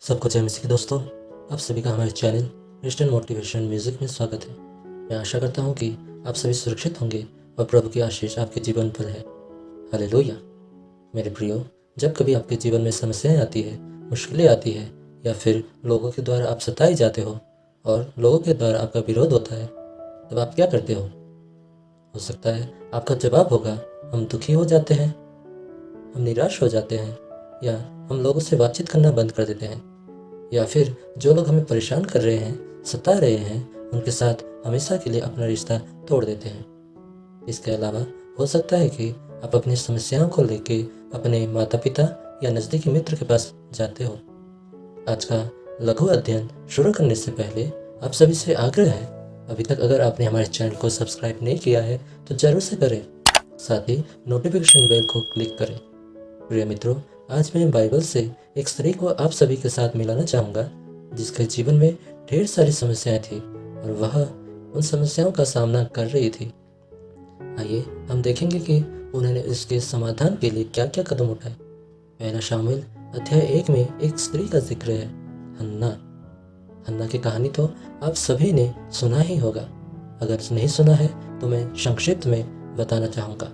सबको जय मसीह दोस्तों, आप सभी का हमारे चैनल क्रिश्चियन मोटिवेशन म्यूजिक में स्वागत है। मैं आशा करता हूँ कि आप सभी सुरक्षित होंगे और प्रभु की आशीष आपके जीवन पर है। हालेलुया। मेरे प्रियो, जब कभी आपके जीवन में समस्याएं आती है, मुश्किलें आती है या फिर लोगों के द्वारा आप सताए जाते हो और लोगों के द्वारा आपका विरोध होता है, तब आप क्या करते हो सकता है आपका जवाब होगा, हम दुखी हो जाते हैं, हम निराश हो जाते हैं, या हम लोगों से बातचीत करना बंद कर देते हैं, या फिर जो लोग हमें परेशान कर रहे हैं, सता रहे हैं, उनके साथ हमेशा के लिए अपना रिश्ता तोड़ देते हैं। इसके अलावा हो सकता है कि आप अपनी समस्याओं को लेके अपने माता पिता या नज़दीकी मित्र के पास जाते हो। आज का लघु अध्ययन शुरू करने से पहले आप सभी से आग्रह है, अभी तक अगर आपने हमारे चैनल को सब्सक्राइब नहीं किया है तो जरूर से करें, साथ ही नोटिफिकेशन बेल को क्लिक करें। प्रिय मित्रों, आज मैं बाइबल से एक स्त्री को आप सभी के साथ मिलाना चाहूँगा जिसके जीवन में ढेर सारी समस्याएं थी और वह उन समस्याओं का सामना कर रही थी। आइए हम देखेंगे कि उन्होंने इसके समाधान के लिए क्या क्या कदम उठाए। पहला शामुएल अध्याय 1 में एक स्त्री का जिक्र है, हन्ना। हन्ना की कहानी तो आप सभी ने सुना ही होगा। अगर नहीं सुना है तो मैं संक्षिप्त में बताना चाहूँगा।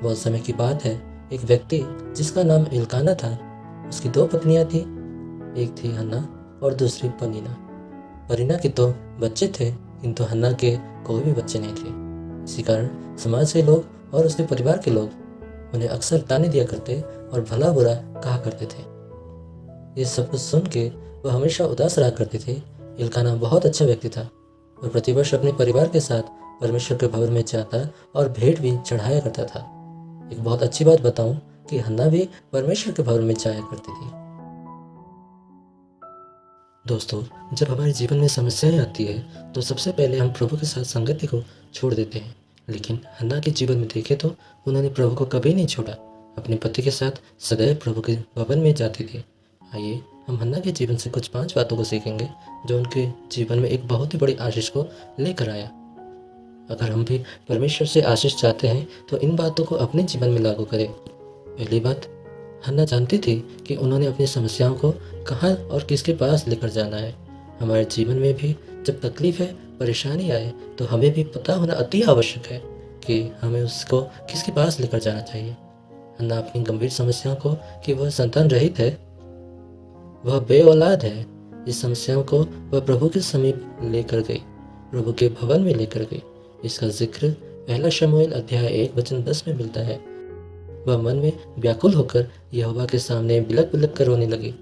बहुत समय की बात है, एक व्यक्ति जिसका नाम इल्काना था, उसकी 2 पत्नियां थी। एक थी हन्ना और दूसरी पनीना। पनीना के तो बच्चे थे, किंतु हन्ना के कोई भी बच्चे नहीं थे। इसी कारण समाज के लोग और उसके परिवार के लोग उन्हें अक्सर ताने दिया करते और भला बुरा कहा करते थे। ये सब कुछ सुन के वह हमेशा उदास रहा करते थे। इल्काना बहुत अच्छा व्यक्ति था और प्रतिवर्ष अपने परिवार के साथ परमेश्वर के भवन में जाता और भेंट भी चढ़ाया करता था। एक बहुत अच्छी बात बताऊं कि हन्ना भी परमेश्वर के भवन में जाया करती थी। दोस्तों, जब हमारे जीवन में समस्याएं आती है तो सबसे पहले हम प्रभु के साथ संगति को छोड़ देते हैं, लेकिन हन्ना के जीवन में देखें तो उन्होंने प्रभु को कभी नहीं छोड़ा। अपने पति के साथ सदैव प्रभु के भवन में जाती थी। आइए हम हन्ना के जीवन से कुछ 5 बातों को सीखेंगे जो उनके जीवन में एक बहुत ही बड़ी आशीष को लेकर आया। अगर हम भी परमेश्वर से आशीष चाहते हैं तो इन बातों को अपने जीवन में लागू करें। पहली बात, हन्ना जानती थी कि उन्होंने अपनी समस्याओं को कहाँ और किसके पास लेकर जाना है। हमारे जीवन में भी जब तकलीफ है, परेशानी आए तो हमें भी पता होना अति आवश्यक है कि हमें उसको किसके पास लेकर जाना चाहिए। हन्ना अपनी गंभीर समस्याओं को कि वह संतान रहित है, वह बे औलाद है, इस समस्याओं को वह प्रभु के समीप लेकर गई, प्रभु के भवन में लेकर गई। इसका जिक्र पहला शमूएल अध्याय 1 वचन 10 में मिलता है। वह मन में व्याकुल होकर यहोवा के सामने बिलक बिलक कर रोने लगी,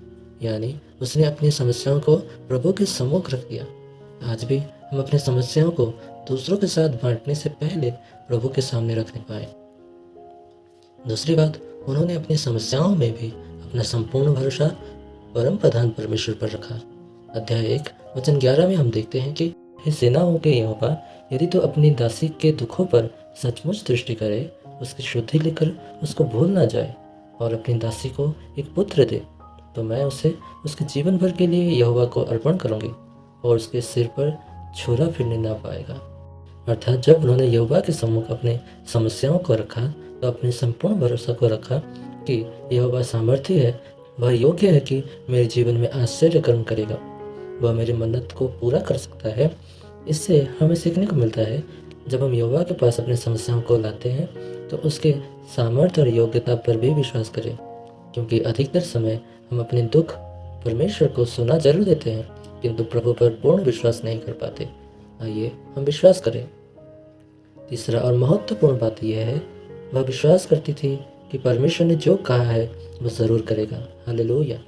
यानी उसने अपनी समस्याओं को प्रभु के सम्मुख रख दिया। आज भी हम अपनी समस्याओं को दूसरों के साथ बांटने से पहले प्रभु के सामने रखने पाए। दूसरी बात, उन्होंने अपनी समस्याओं में भी अपना संपूर्ण भरोसा परम प्रधान परमेश्वर पर रखा। अध्याय 1 वचन 11 में हम देखते हैं कि हे सेनाओं के यहोवा, यदि तो अपनी दासी के दुखों पर सचमुच दृष्टि करे, उसकी शुद्धि लेकर उसको भूल ना जाए और अपनी दासी को एक पुत्र दे, तो मैं उसे उसके जीवन भर के लिए यहोवा को अर्पण करूंगी और उसके सिर पर छुरा फिरने ना पाएगा। अर्थात जब उन्होंने यहोवा के सम्मुख अपने समस्याओं को रखा तो अपने संपूर्ण भरोसा को रखा कि यहोवा सामर्थ्य है, वह योग्य है कि मेरे जीवन में आश्चर्य कर्म करेगा, वह मेरी मन्नत को पूरा कर सकता है। इससे हमें सीखने को मिलता है, जब हम यहोवा के पास अपनी समस्याओं को लाते हैं तो उसके सामर्थ्य और योग्यता पर भी विश्वास करें, क्योंकि अधिकतर समय हम अपने दुख परमेश्वर को सुना जरूर देते हैं, किंतु प्रभु पर पूर्ण विश्वास नहीं कर पाते। आइए हम विश्वास करें। तीसरा और महत्वपूर्ण बात यह है, वह विश्वास करती थी कि परमेश्वर ने जो कहा है वह जरूर करेगा। हालेलुया।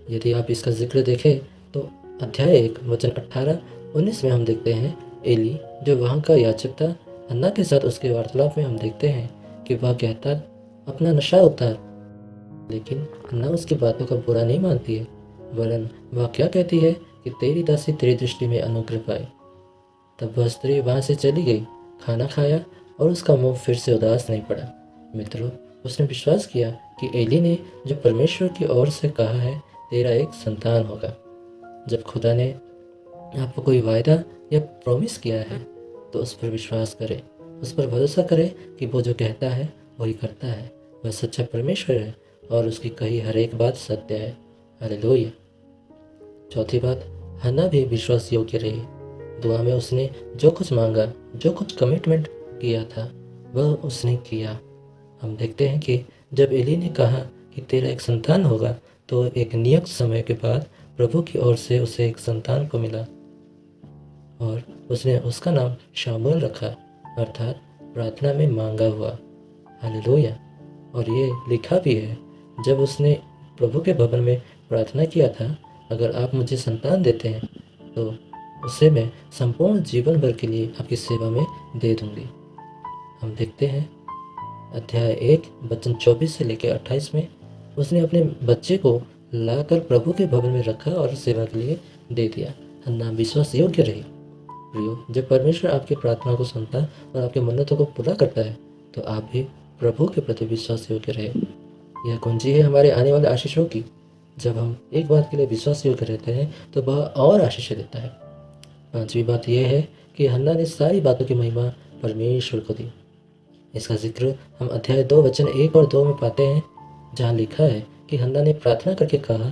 यदि आप इसका जिक्र देखें तो अध्याय 1 वचन 18-19 में हम देखते हैं एली जो वहाँ का याजक था, हन्ना के साथ उसके वार्तालाप में हम देखते हैं कि वह कहता, अपना नशा उतार, लेकिन हन्ना उसकी बातों का बुरा नहीं मानती है, वरन वह क्या कहती है कि तेरी दासी तेरी दृष्टि में अनुग्रह पाए। तब वह स्त्री वहाँ से चली गई, खाना खाया और उसका मुंह फिर से उदास नहीं पड़ा। मित्रों, उसने विश्वास किया कि एली ने जो परमेश्वर की ओर से कहा है, तेरा एक संतान होगा। जब खुदा ने आपको कोई वायदा या प्रॉमिस किया है तो उस पर विश्वास करें, उस पर भरोसा करें कि वो जो कहता है वही करता है। वह सच्चा परमेश्वर है और उसकी कही हर एक बात सत्य है। हालेलुया। चौथी बात, हन्ना भी विश्वास योग्य रही। दुआ में उसने जो कुछ मांगा, जो कुछ कमिटमेंट किया था, वह उसने किया। हम देखते हैं कि जब एली ने कहा कि तेरा एक संतान होगा, तो एक नियत समय के बाद प्रभु की ओर से उसे एक संतान को मिला और उसने उसका नाम शामुएल रखा, अर्थात प्रार्थना में मांगा हुआ। हालेलुया। और ये लिखा भी है, जब उसने प्रभु के भवन में प्रार्थना किया था, अगर आप मुझे संतान देते हैं तो उसे मैं संपूर्ण जीवन भर के लिए आपकी सेवा में दे दूंगी। हम देखते हैं अध्याय 1 वचन 24 से लेकर 28 में उसने अपने बच्चे को लाकर प्रभु के भवन में रखा और सेवा के लिए दे दिया। हन्ना विश्वास योग्य रही। प्रियो, जब परमेश्वर आपकी प्रार्थना को सुनता और आपकी मन्नतों को पूरा करता है, तो आप भी प्रभु के प्रति विश्वास योग्य रहे। यह कुंजी है हमारे आने वाले आशीषों की। जब हम एक बात के लिए विश्वास योग्य रहते हैं तो वह और आशीष देता है। पांचवी बात यह है कि हन्ना ने सारी बातों की महिमा परमेश्वर को दी। इसका जिक्र हम अध्याय 2 वचन 1 और 2 में पाते हैं, जहाँ लिखा है कि हन्ना ने प्रार्थना करके कहा,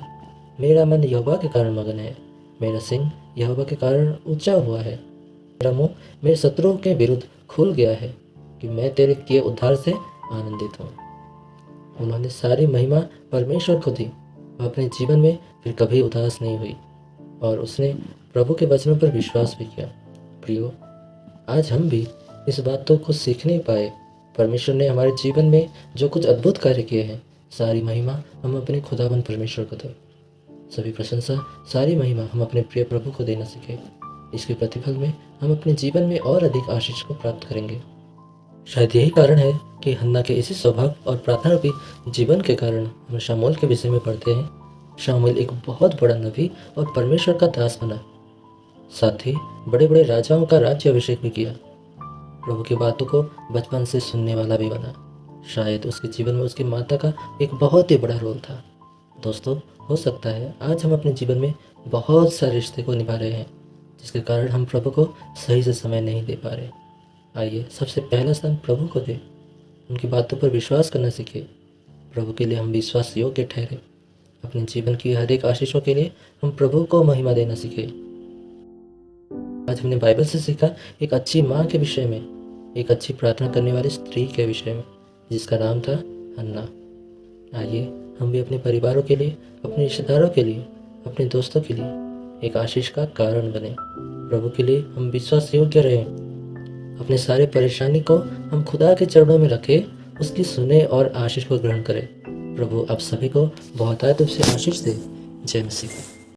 मेरा मन यहोवा के कारण मगन है, मेरा सिंह यहोवा के कारण ऊंचा हुआ है, मेरा मुंह मेरे शत्रुओं के विरुद्ध खुल गया है कि मैं तेरे किए उद्धार से आनंदित हूँ। उन्होंने सारी महिमा परमेश्वर को दी। वह अपने जीवन में फिर कभी उदास नहीं हुई और उसने प्रभु के वचनों पर विश्वास भी किया। प्रियो, आज हम भी इस बातों को सीखने पाए। परमेश्वर ने हमारे जीवन में जो कुछ अद्भुत कार्य किए हैं, सारी महिमा हम अपने खुदाबंद परमेश्वर को दें। सभी प्रशंसा, सारी महिमा हम अपने प्रिय प्रभु को देना सीखें। इसके प्रतिफल में हम अपने जीवन में और अधिक आशीष को प्राप्त करेंगे। शायद यही कारण है कि हन्ना के इसी स्वभाव और प्रार्थना रूपी जीवन के कारण हम शामूएल के विषय में पढ़ते हैं। शामूएल एक बहुत बड़ा नबी और परमेश्वर का दास बना, साथ ही बड़े बड़े राजाओं का राज्य अभिषेक भी किया। प्रभु की बातों को बचपन से सुनने वाला भी बना। शायद उसके जीवन में उसकी माता का एक बहुत ही बड़ा रोल था। दोस्तों, हो सकता है आज हम अपने जीवन में बहुत सारे रिश्ते को निभा रहे हैं, जिसके कारण हम प्रभु को सही से समय नहीं दे पा रहे। आइए सबसे पहला स्थान प्रभु को दे, उनकी बातों पर विश्वास करना सीखे। प्रभु के लिए हम विश्वास योग्य ठहरे। अपने जीवन की हर एक आशीषों के लिए हम प्रभु को महिमा देना सीखे। आज हमने बाइबल से सीखा एक अच्छी माँ के विषय में, एक अच्छी प्रार्थना करने वाली स्त्री के विषय में, जिसका नाम था हन्ना। आइए हम भी अपने परिवारों के लिए, अपने रिश्तेदारों के लिए, अपने दोस्तों के लिए एक आशीष का कारण बने। प्रभु के लिए हम विश्वास योग्य रहें। अपने सारे परेशानी को हम खुदा के चरणों में रखें, उसकी सुने और आशीष को ग्रहण करें। प्रभु आप सभी को बहुत रूप से आशीष दे। जय मसीह।